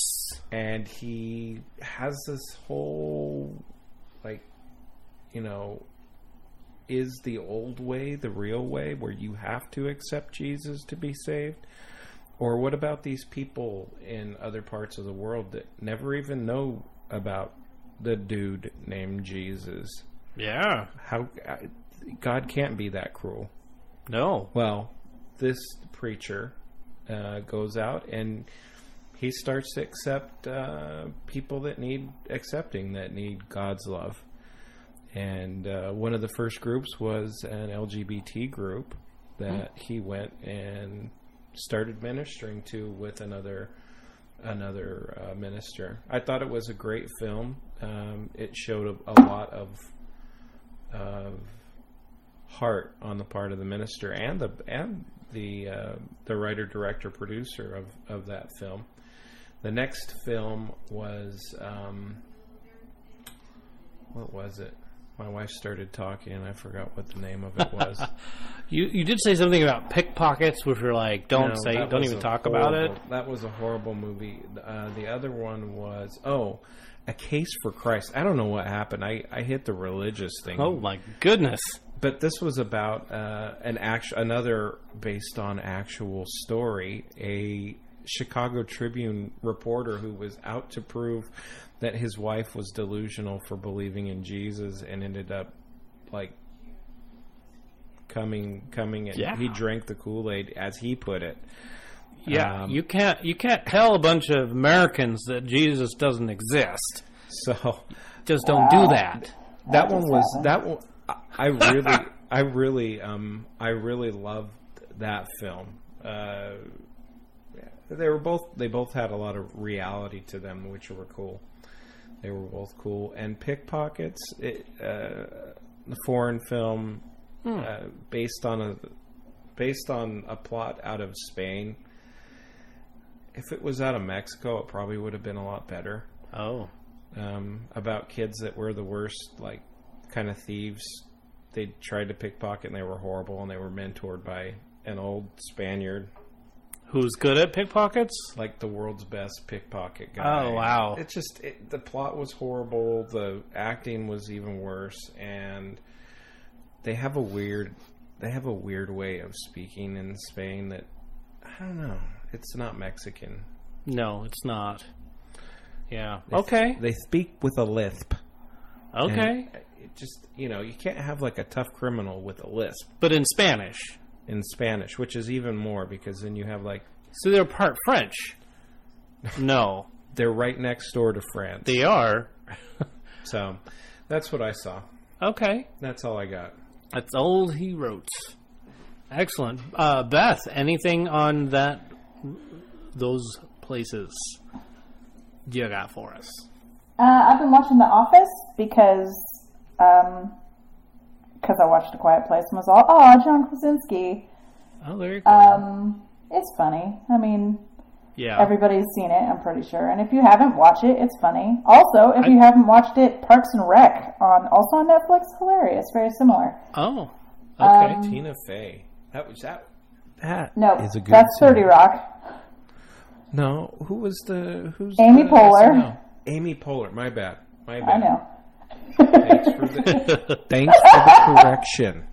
And he has this whole, is the old way the real way where you have to accept Jesus to be saved? Or what about these people in other parts of the world that never even know about the dude named Jesus? Yeah. How God can't be that cruel. No. Well, this preacher goes out and he starts to accept people that need accepting, that need God's love. And one of the first groups was an LGBT group that he went and started ministering to with another minister. I thought it was a great film. It showed a lot of heart on the part of the minister and the writer, director, producer of that film. The next film was what was it? My wife started talking and I forgot what the name of it was. You did say something about pickpockets, which were like, don't even talk about it. That was a horrible movie. The other one was A Case for Christ. I don't know what happened. I hit the religious thing. Oh my goodness. But this was about another based on actual story. A Chicago Tribune reporter who was out to prove that his wife was delusional for believing in Jesus, and ended up like coming and he drank the Kool-Aid, as he put it. Yeah, you can't tell a bunch of Americans that Jesus doesn't exist. So just don't do that. That one. I really loved that film. They both had a lot of reality to them, which were cool. They were both cool. And Pickpockets, the foreign film, based on a plot out of Spain. If it was out of Mexico, it probably would have been a lot better. Oh, about kids that were the worst, like kind of thieves. They tried to pickpocket and they were horrible, and they were mentored by an old Spaniard who's good at pickpockets, like the world's best pickpocket guy. Oh wow! The plot was horrible. The acting was even worse, and they have a weird way of speaking in Spain that I don't know. It's not Mexican. No, it's not. Yeah. They speak with a lisp. Okay. It just, you can't have like a tough criminal with a lisp. But in Spanish. In Spanish, which is even more, because then you have like... So they're part French. No. They're right next door to France. They are. So, that's what I saw. Okay. That's all I got. That's all he wrote. Excellent. Beth, anything on those places you got for us? I've been watching The Office because I watched A Quiet Place and was all, John Krasinski. Oh, there you go. It's funny. I mean, yeah, everybody's seen it, I'm pretty sure. And if you haven't watched it, it's funny. Also, if you haven't watched it, Parks and Rec also on Netflix, hilarious, very similar. Oh, okay. Tina Fey. That is a good. That's 30 Rock. No, who's Amy Poehler. Amy Poehler. My bad. I know. Thanks for the correction.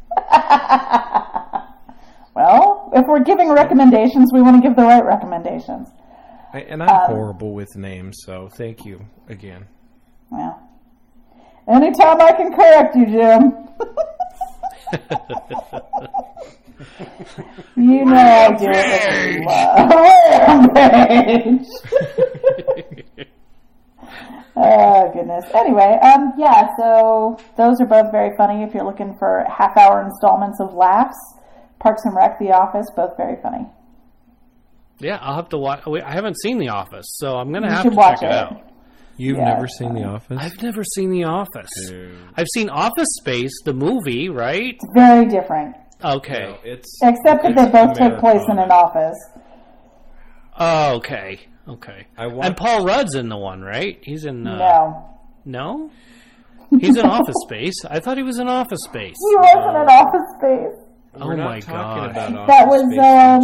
Well, if we're giving recommendations, we want to give the right recommendations. I'm horrible with names, so thank you again. Well, anytime I can correct you, Jim. You know I do it with love. Oh, goodness. Anyway, so those are both very funny if you're looking for half-hour installments of laughs. Parks and Rec, The Office, both very funny. Yeah, I'll have to watch. I haven't seen The Office, so I'm going to have to check it out. You've never seen The Office? I've never seen The Office. Dude. I've seen Office Space, the movie, right? It's very different. Okay. No, except that they both take place in an office. Oh, okay. And Paul Rudd's in the one, right? He's in... No? He's in Office Space. I thought he was in Office Space. He wasn't in Office Space. Oh my God. That was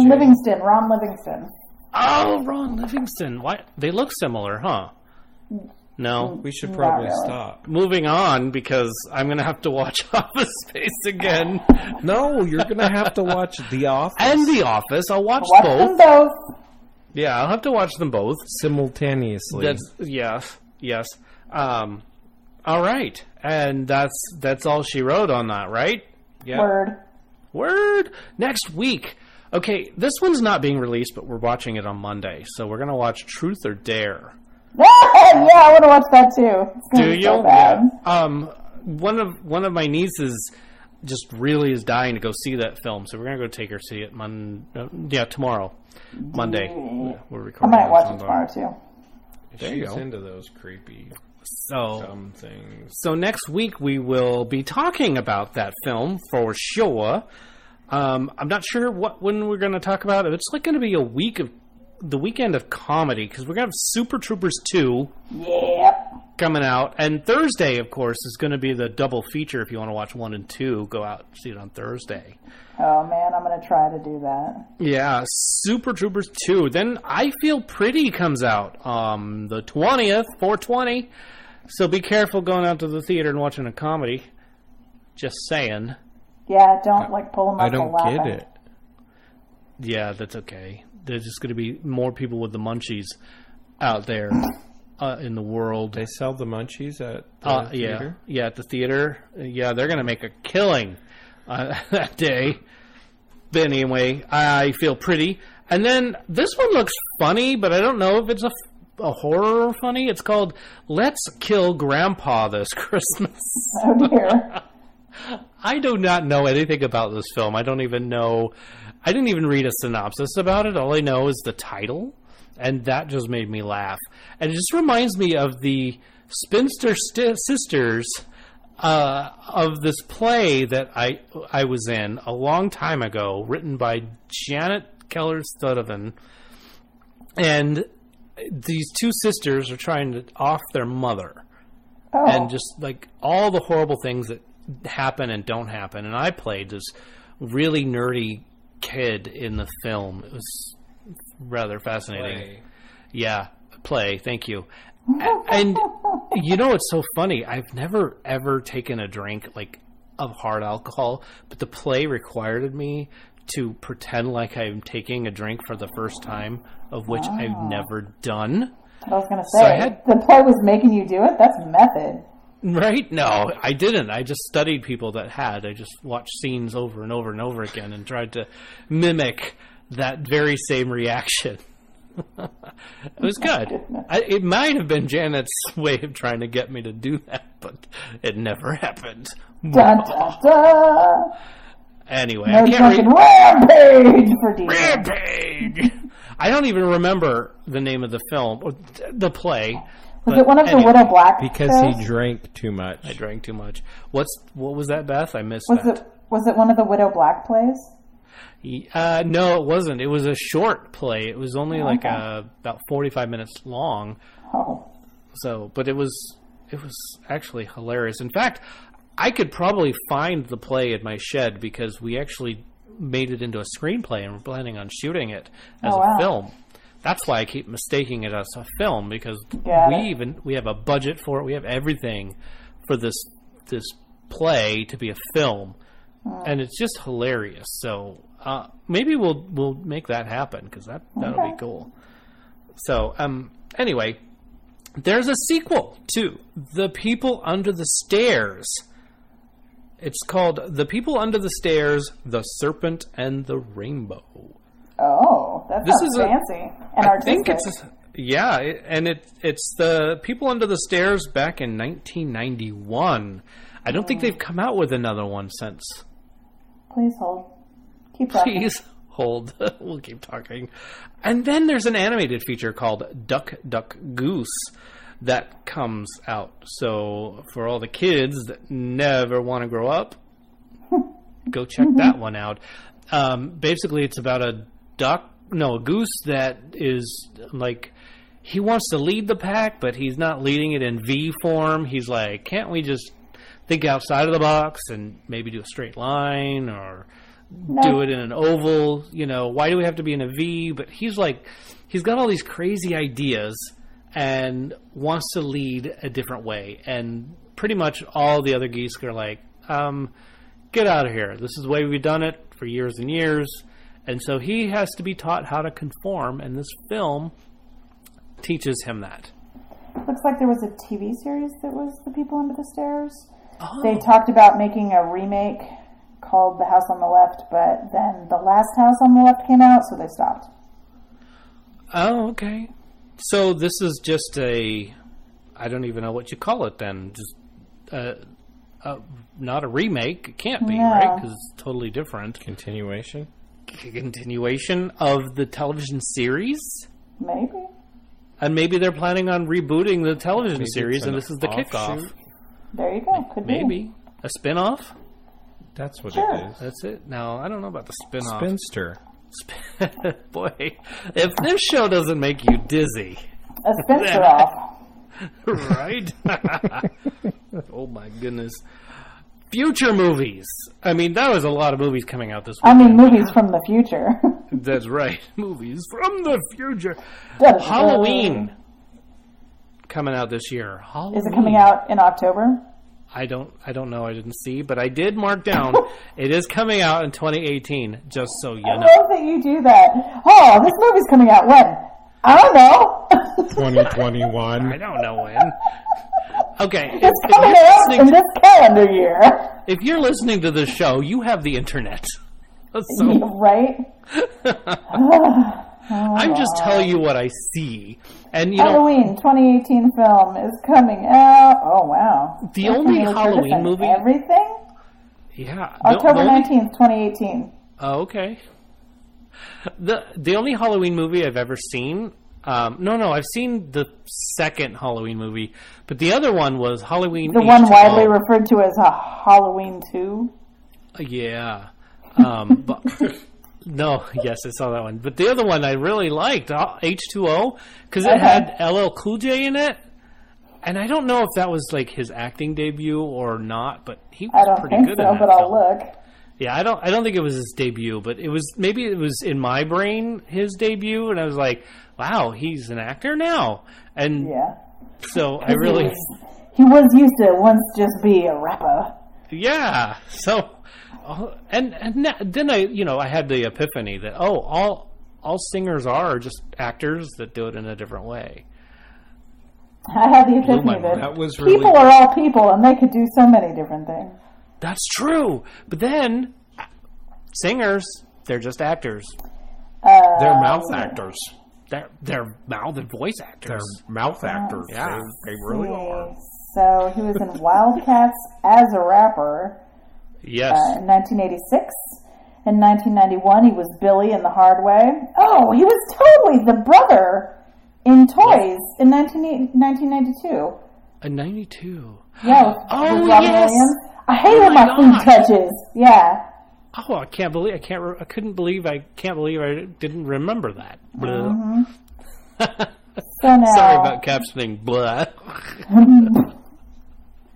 Livingston, Ron Livingston. Oh, Ron Livingston. Why? They look similar, huh? No. We should probably stop. Moving on, because I'm going to have to watch Office Space again. No, you're going to have to watch The Office. And The Office. I'll watch both. Them both. Yeah, I'll have to watch them both. Simultaneously. Yes. All right. And that's all she wrote on that, right? Yeah. Word. Next week. Okay, this one's not being released, but we're watching it on Monday. So we're going to watch Truth or Dare. Yeah, I want to watch that too. Do you? So bad. Yeah. One of my nieces just really is dying to go see that film, so we're gonna go take her see it tomorrow, Monday. We're recording. I might watch it tomorrow too. She's into those creepy dumb things. So next week we will be talking about that film for sure. I'm not sure when we're going to talk about it. It's like going to be the weekend of comedy, because we're going to have Super Troopers 2 coming out. And Thursday, of course, is going to be the double feature. If you want to watch 1 and 2, go out and see it on Thursday. Oh, man, I'm going to try to do that. Yeah, Super Troopers 2. Then I Feel Pretty comes out the 20th, 4/20. So be careful going out to the theater and watching a comedy. Just saying. Yeah, don't pull them up. I don't get it. Yeah, that's okay. There's just going to be more people with the munchies out there in the world. They sell the munchies at the theater? Yeah, at the theater. Yeah, they're going to make a killing that day. But anyway, I feel pretty. And then this one looks funny, but I don't know if it's a horror funny. It's called Let's Kill Grandpa This Christmas. Oh, dear. I do not know anything about this film. I don't even know. I didn't even read a synopsis about it. All I know is the title, and that just made me laugh. And it just reminds me of the Spinster Sisters of this play that I was in a long time ago, written by Janet Keller Studevin. And these two sisters are trying to off their mother. Oh. And just all the horrible things that happen and don't happen. And I played this really nerdy kid in the film. It was rather fascinating. Play. Yeah, play. Thank you. And it's so funny. I've never ever taken a drink of hard alcohol, but the play required me to pretend like I'm taking a drink for the first time, of which I've never done. I was going to say, the play was making you do it? That's method. Right? No, I didn't. I just studied people that had. I just watched scenes over and over and over again and tried to mimic that very same reaction. It was good. It might have been Janet's way of trying to get me to do that, but it never happened. Dun, dun, dun. Anyway, no I can't rampage for DJ. Rampage! I don't even remember the name of the film, or the play. Was it one of the Widow Black? Because he drank too much. I drank too much. What was that, Beth? I missed that. Was it one of the Widow Black plays? No, it wasn't. It was a short play. It was only about 45 minutes long. Oh. So, but it was actually hilarious. In fact, I could probably find the play in my shed because we actually made it into a screenplay and we're planning on shooting it as a film. That's why I keep mistaking it as a film, because we have a budget for it. We have everything for this play to be a film, and it's just hilarious. So maybe we'll make that happen, because that'll be cool. So anyway, there's a sequel to The People Under the Stairs. It's called The People Under the Stairs: The Serpent and the Rainbow. Oh, that sounds fancy and artistic. I think it's The People Under the Stairs back in 1991. I don't think they've come out with another one since. Please hold. Keep talking. Please hold. We'll keep talking. And then there's an animated feature called Duck, Duck, Goose that comes out. So for all the kids that never want to grow up, go check that one out. Basically, it's about a goose that is he wants to lead the pack, but he's not leading it in V form. He's like, can't we just think outside of the box and maybe do a straight line or do it in an oval? Why do we have to be in a V? But he's got all these crazy ideas and wants to lead a different way. And pretty much all the other geese are like, get out of here. This is the way we've done it for years and years. And so he has to be taught how to conform, and this film teaches him that. Looks like there was a TV series that was The People Under the Stairs. Oh. They talked about making a remake called The House on the Left, but then The Last House on the Left came out, so they stopped. Oh, okay. So this is just I don't even know what you call it then. Just not a remake. It can't be, right? Because it's totally different. Continuation of the television series? Maybe. And maybe they're planning on rebooting the television series, and this is the kickoff. There you go. Could be. Maybe. A spin-off? That's what Sure. it is. That's it. Now, I don't know about the spin-off. Spinster. Boy, if this show doesn't make you dizzy. A spinster off. Right? Oh, my goodness. Future movies. I mean, that was a lot of movies coming out this week. Movies from the future. That's right. Movies from the future. Halloween. Coming out this year. Halloween. Is it coming out in October? I don't know. I didn't see, but I did mark down. It is coming out in 2018. Just so you I know. love that you do that. Oh, this movie's coming out when? I don't know. 2021. I don't know when. Okay, It's coming out in this calendar year. if you're listening to the show, you have the internet. So Right? I'm just telling you what I see, and you know. Halloween 2018 film is coming out. Oh, wow. The That's only really Halloween good. movie- Everything? Yeah, October the only- 19th, 2018. Oh, okay. The only Halloween movie I've ever seen. No, I've seen the second Halloween movie, but the other one was Halloween. The one H2O. widely referred to as a Halloween 2. Yeah. But, no, yes, I saw that one. But the other one I really liked, H2O, because it had LL Cool J in it. And I don't know if that was like his acting debut or not, but he was I don't pretty think good so, in that but I'll film. look. Yeah, I don't think it was his debut, but it was in my brain his debut, and I was like, wow, he's an actor now. And Yeah. so I really He was used to once just be a rapper. yeah. So and then I had the epiphany that all singers are just actors that do it in a different way. I had the my epiphany mind. that That was really people are all people and they could do so many different things. That's true. But then singers, they're just actors. They're mouth actors. They're mouth and voice actors. They're mouth actors. Yeah. They really are. So he was in Wildcats as a rapper Yes. in 1986. In 1991, he was Billy in The Hard Way. Oh, he was totally the brother in Toys in 1992. In 92. Yeah, Oh, with Robin yes. Williams. I hate Oh when my my food God. touches. Yeah. Oh, I can't believe I can't believe I didn't remember that. Blah. So now, Sorry about captioning. Blah.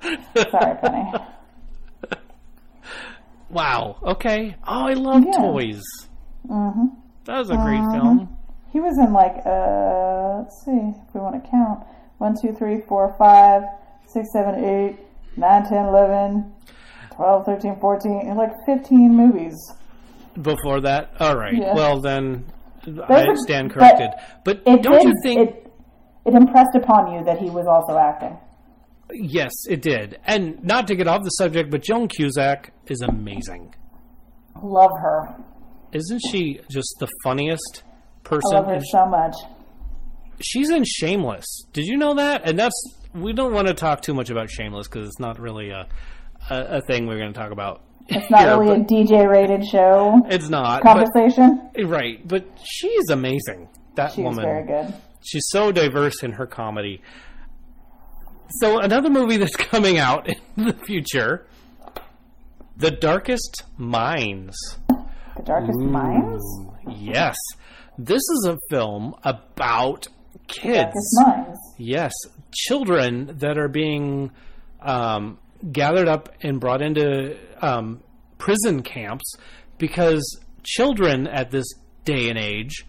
Sorry, Penny. Wow. Okay. Oh, I love Yeah. Toys. Mm-hmm. That was a great film. He was in like, let's see if we want to count. 1, 2, 3, 4, 5, 6, 7, 8, 9, 10, 11, 12, 13, 14, like 15 movies. Before that, all right. Yeah. Well, then I are- stand corrected. But It don't you did- think? it impressed upon you that he was also acting? Yes, it did. And not to get off the subject, but Joan Cusack is amazing. Love her. Isn't she just the funniest I person? love her so much. She's in Shameless. Did you know that? And we don't want to talk too much about Shameless because it's not really a thing we're going to talk about. It's not really a DJ-rated show It's not. conversation. Right. But she's amazing. That She's woman. very good. She's so diverse in her comedy. So another movie that's coming out in the future, The Darkest Minds. The Darkest Minds? Yes. This is a film about kids. Darkest Minds. Yes, children that are being gathered up and brought into prison camps because children at this day and age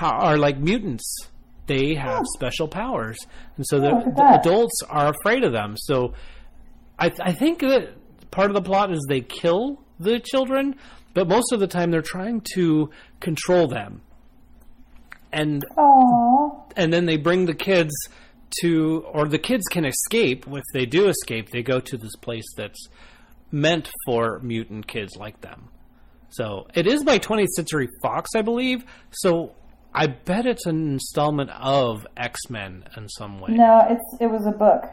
are like mutants. They have special powers, and so look at the that. adults are afraid of them. So I think that part of the plot is they kill the children, but most of the time they're trying to control them. And Aww. and then they bring the kids or the kids can escape. If they do escape, they go to this place that's meant for mutant kids like them. So it is by 20th Century Fox, I believe. So I bet it's an installment of X-Men in some way. No, it was a book.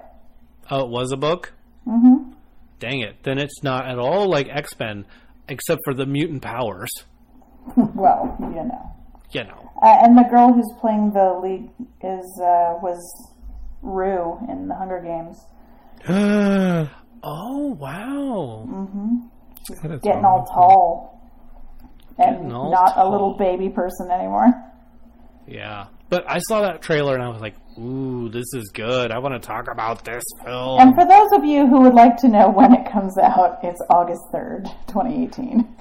Oh, it was a book? Mm-hmm. Dang it. Then it's not at all like X-Men, except for the mutant powers. Well, you know. You know. And the girl who's playing the lead was Rue in the Hunger Games. Oh, wow. Getting all tall. And Getting all not tall. a little baby person anymore. Yeah. But I saw that trailer and I was like, ooh, this is good. I want to talk about this film. And for those of you who would like to know when it comes out, it's August 3rd, 2018.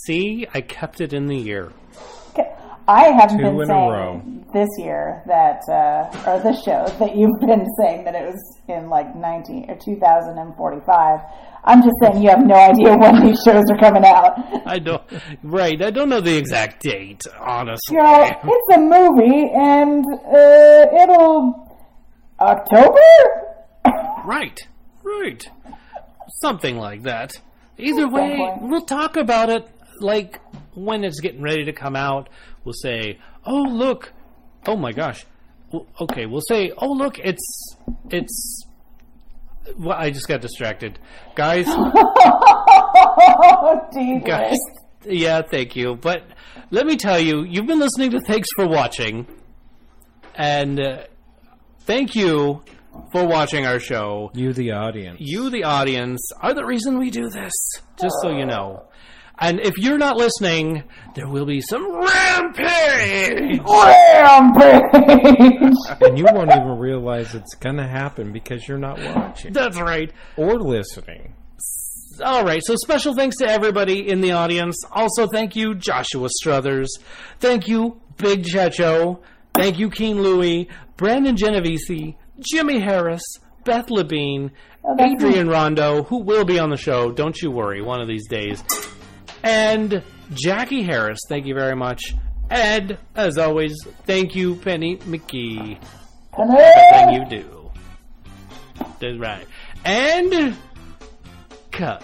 See, I kept it in the year. Okay. I haven't Two been in a saying row. this year that, or this show that you've been saying that it was in like 2045. I'm just saying you have no idea when these shows are coming out. I don't know the exact date, honestly. You know, it's a movie, and it'll October. Right. Something like that. Either way, Exactly. we'll talk about it like when it's getting ready to come out. We'll say, "Oh look, oh my gosh." Okay, we'll say, "Oh look, it's." Well, I just got distracted, guys. Oh, dear. Guys, yeah, thank you. But let me tell you, you've been listening to Thanks for Watching, and thank you for watching our show. You, the audience. You, the audience, are the reason we do this, just so you know. And if you're not listening, there will be some rampage! Rampage! And you won't even realize it's going to happen because you're not watching. That's right. Or listening. All right, so special thanks to everybody in the audience. Also, thank you, Joshua Struthers. Thank you, Big Checho. Thank you, Keen Louie, Brandon Genovese, Jimmy Harris, Beth Labine, Adrian Rondo, who will be on the show, don't you worry, one of these days. And Jackie Harris, thank you very much. And, as always, thank you, Penny McKee, for everything you do. That's right. And, cut.